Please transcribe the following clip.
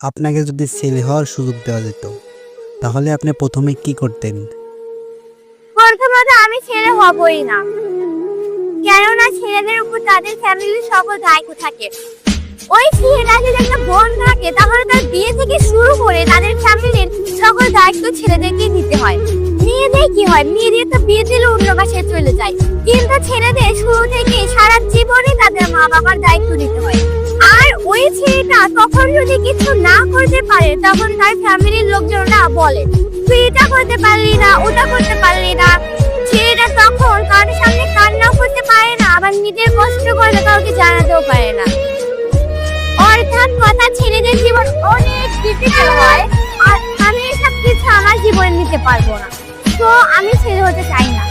আপনাকে যদি ছেলে হওয়ার সুযোগ দেওয়া যেত তাহলে আপনি প্রথমে কি করতেন? প্রথমত আমি ছেলে হবই না, কেননা ছেলেদের উপর তাদের ফ্যামিলির সকল দায়িত্ব থাকে। ওই ছেলেটা যদি একটা বোন থাকে তাহলে তার বিয়ে থেকে শুরু করে তাদের ফ্যামিলির সকল দায়িত্ব ছেলেদেরকে নিতে হয়। মেয়েদের কি হয়, মেয়েদের তো বিয়ে দিলে অন্য বাসায় চলে যায়, কিন্তু ছেলেদের শুরু থেকে সারা জীবনে তাদের মা বাবার দায়িত্ব নিতে হয়। আর ওই ছেলেটা তখন যদি কিছু না করতে পারে তখন তার ফ্যামিলির লোকজনরা বলে তুই এটা করতে পারলি না, ওটা করতে পারলি না। ছেলেটা তখন কারোর সামনে কান্নাও করতে পারে না, আবার নিজের কষ্ট করে কাউকে জানাতেও পারে না। অর্থাৎ কথা, ছেলেদের জীবন অনেক ডিফিকাল্ট হয়, আর আমি এসব কিছু আমার জীবনে নিতে পারবো না। তো আমি ছেলে হতে চাই না।